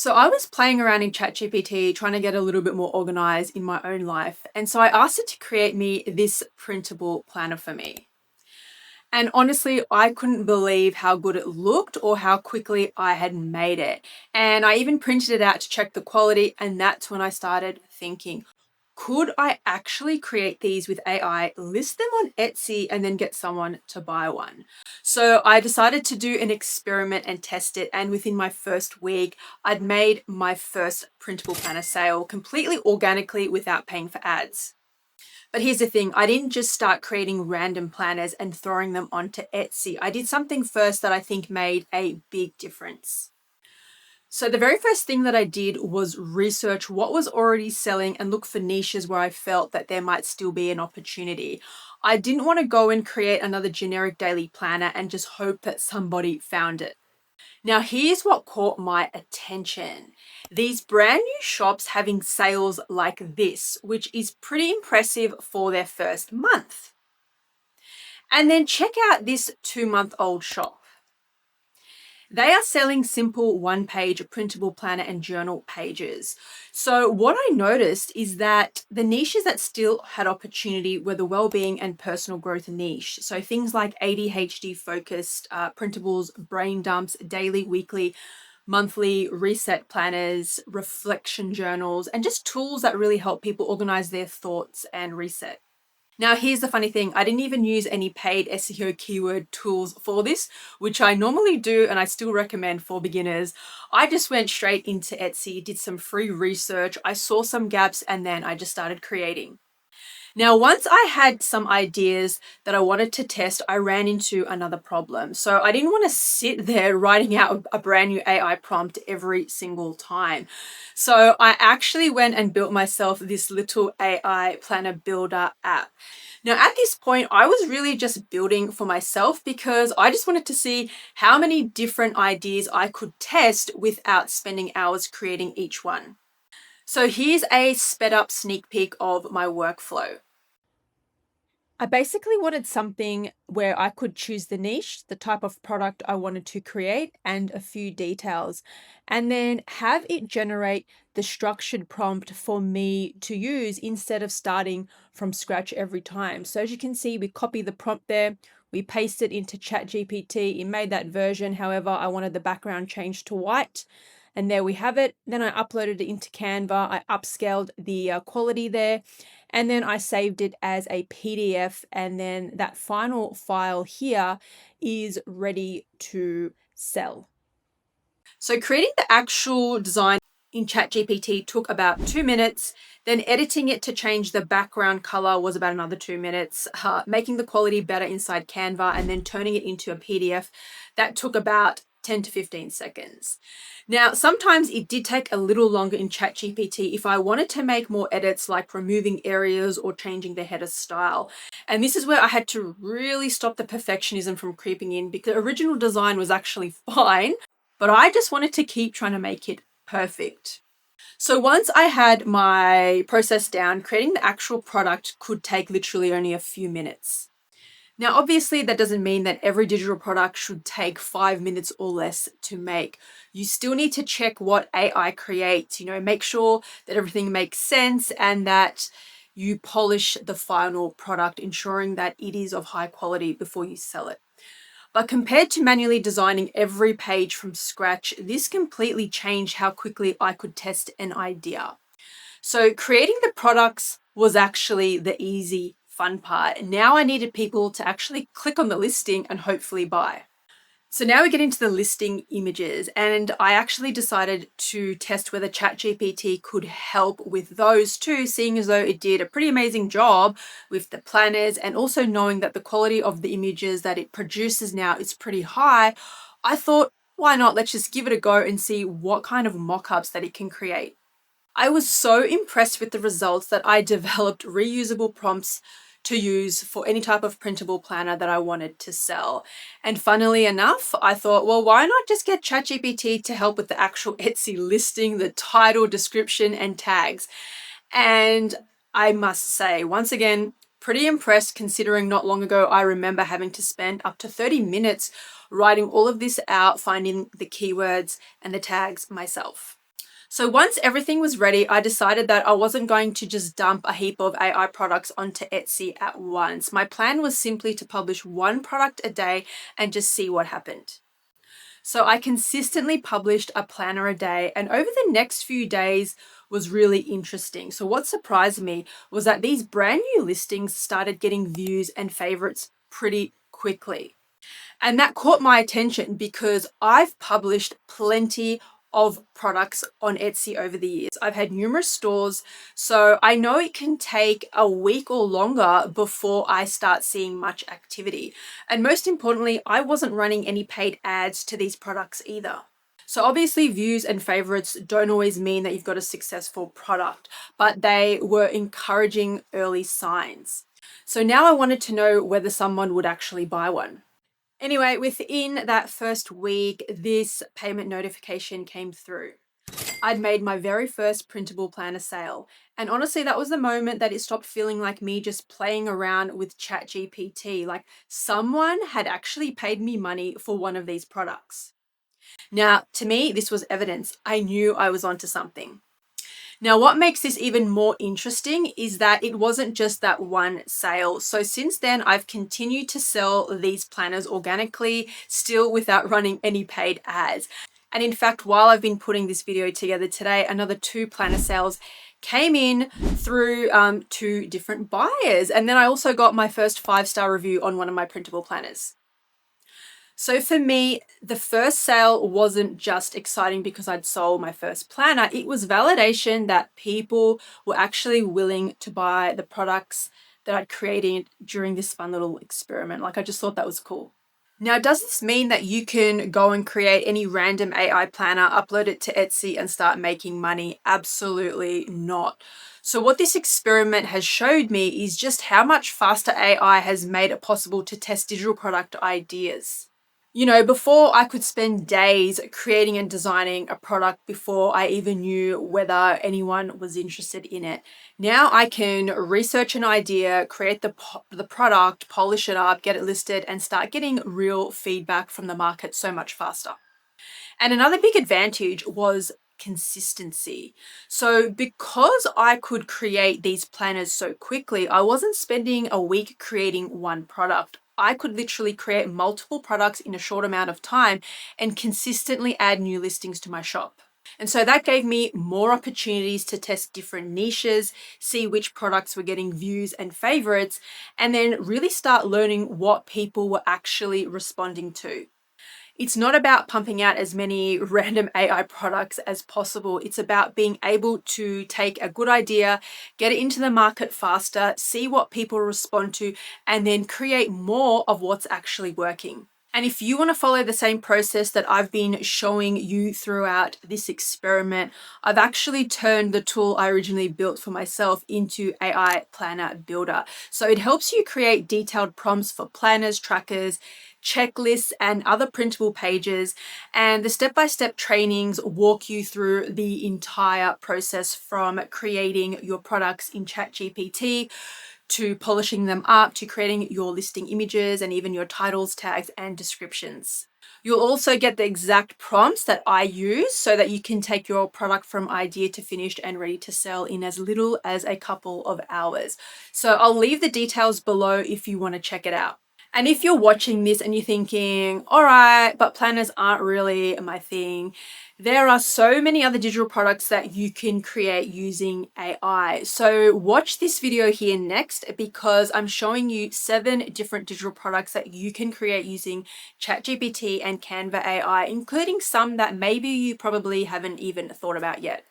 So I was playing around in ChatGPT trying to get a little bit more organized in my own life. And so I asked it to create me this printable planner for me. And honestly, I couldn't believe how good it looked or how quickly I had made it. And I even printed it out to check the quality. And that's when I started thinking, could I actually create these with AI, list them on Etsy, and then get someone to buy one? So I decided to do an experiment and test it. And within my first week, I'd made my first printable planner sale completely organically without paying for ads. But here's the thing, I didn't just start creating random planners and throwing them onto Etsy. I did something first that I think made a big difference. So the very first thing that I did was research what was already selling and look for niches where I felt that there might still be an opportunity. I didn't want to go and create another generic daily planner and just hope that somebody found it. Now, here's what caught my attention. These brand new shops having sales like this, which is pretty impressive for their first month. And then check out this 2-month-old shop. They are selling simple one-page printable planner and journal pages. So what I noticed is that the niches that still had opportunity were the well-being and personal growth niche. So things like ADHD focused printables, brain dumps, daily, weekly, monthly reset planners, reflection journals, and just tools that really help people organize their thoughts and reset. Now, here's the funny thing. I didn't even use any paid SEO keyword tools for this, which I normally do and I still recommend for beginners. I just went straight into Etsy, did some free research, I saw some gaps, and then I just started creating. Now, once I had some ideas that I wanted to test, I ran into another problem. So I didn't want to sit there writing out a brand new AI prompt every single time. So I actually went and built myself this little AI planner builder app. Now, at this point, I was really just building for myself because I just wanted to see how many different ideas I could test without spending hours creating each one. So here's a sped up sneak peek of my workflow. I basically wanted something where I could choose the niche, the type of product I wanted to create, and a few details, and then have it generate the structured prompt for me to use instead of starting from scratch every time. So as you can see, we copy the prompt there, we paste it into ChatGPT, it made that version. However, I wanted the background changed to white. And there we have it. Then I uploaded it into Canva. I upscaled the quality there. And then I saved it as a PDF. And then that final file here is ready to sell. So creating the actual design in ChatGPT took about 2 minutes. Then editing it to change the background color was about another 2 minutes. Making the quality better inside Canva and then turning it into a PDF, that took about 10 to 15 seconds. Now, sometimes it did take a little longer in ChatGPT if I wanted to make more edits like removing areas or changing the header style. And this is where I had to really stop the perfectionism from creeping in because the original design was actually fine, but I just wanted to keep trying to make it perfect. So once I had my process down, creating the actual product could take literally only a few minutes. Now, obviously, that doesn't mean that every digital product should take 5 minutes or less to make. You still need to check what AI creates, make sure that everything makes sense and that you polish the final product, ensuring that it is of high quality before you sell it. But compared to manually designing every page from scratch, this completely changed how quickly I could test an idea. So creating the products was actually the easy fun part. Now I needed people to actually click on the listing and hopefully buy. So now we get into the listing images, and I actually decided to test whether ChatGPT could help with those too, seeing as though it did a pretty amazing job with the planners and also knowing that the quality of the images that it produces now is pretty high. I thought, why not? Let's just give it a go and see what kind of mock-ups that it can create. I was so impressed with the results that I developed reusable prompts to use for any type of printable planner that I wanted to sell. And funnily enough, I thought, well, why not just get ChatGPT to help with the actual Etsy listing, the title, description, and tags? And I must say, once again, pretty impressed considering not long ago, I remember having to spend up to 30 minutes writing all of this out, finding the keywords and the tags myself. So once everything was ready, I decided that I wasn't going to just dump a heap of AI products onto Etsy at once. My plan was simply to publish one product a day and just see what happened. So I consistently published a planner a day, and over the next few days was really interesting. So what surprised me was that these brand new listings started getting views and favorites pretty quickly. And that caught my attention because I've published plenty of products on Etsy over the years. I've had numerous stores, so I know it can take a week or longer before I start seeing much activity. And most importantly, I wasn't running any paid ads to these products either. So obviously views and favorites don't always mean that you've got a successful product, but they were encouraging early signs. So now I wanted to know whether someone would actually buy one. Anyway, within that first week, this payment notification came through. I'd made my very first printable planner sale. And honestly, that was the moment that it stopped feeling like me just playing around with ChatGPT. Like someone had actually paid me money for one of these products. Now, to me, this was evidence. I knew I was onto something. Now, what makes this even more interesting is that it wasn't just that one sale. So since then, I've continued to sell these planners organically, still without running any paid ads. And in fact, while I've been putting this video together today, another 2 planner sales came in through 2 different buyers. And then I also got my first 5-star review on one of my printable planners. So for me, the first sale wasn't just exciting because I'd sold my first planner. It was validation that people were actually willing to buy the products that I'd created during this fun little experiment. Like I just thought that was cool. Now, does this mean that you can go and create any random AI planner, upload it to Etsy and start making money? Absolutely not. So what this experiment has showed me is just how much faster AI has made it possible to test digital product ideas. You know, before I could spend days creating and designing a product before I even knew whether anyone was interested in it. Now I can research an idea, create the product, polish it up, get it listed, and start getting real feedback from the market so much faster. And another big advantage was consistency. So because I could create these planners so quickly, I wasn't spending a week creating one product. I could literally create multiple products in a short amount of time and consistently add new listings to my shop. And so that gave me more opportunities to test different niches, see which products were getting views and favorites, and then really start learning what people were actually responding to. It's not about pumping out as many random AI products as possible. It's about being able to take a good idea, get it into the market faster, see what people respond to, and then create more of what's actually working. And if you want to follow the same process that I've been showing you throughout this experiment, I've actually turned the tool I originally built for myself into AI Planner Builder. So it helps you create detailed prompts for planners, trackers, checklists, and other printable pages. And the step-by-step trainings walk you through the entire process from creating your products in ChatGPT to polishing them up, to creating your listing images and even your titles, tags, and descriptions. You'll also get the exact prompts that I use so that you can take your product from idea to finished and ready to sell in as little as a couple of hours. So I'll leave the details below if you want to check it out. And if you're watching this and you're thinking, all right, but planners aren't really my thing, there are so many other digital products that you can create using AI. So watch this video here next because I'm showing you 7 different digital products that you can create using ChatGPT and Canva AI, including some that maybe you probably haven't even thought about yet.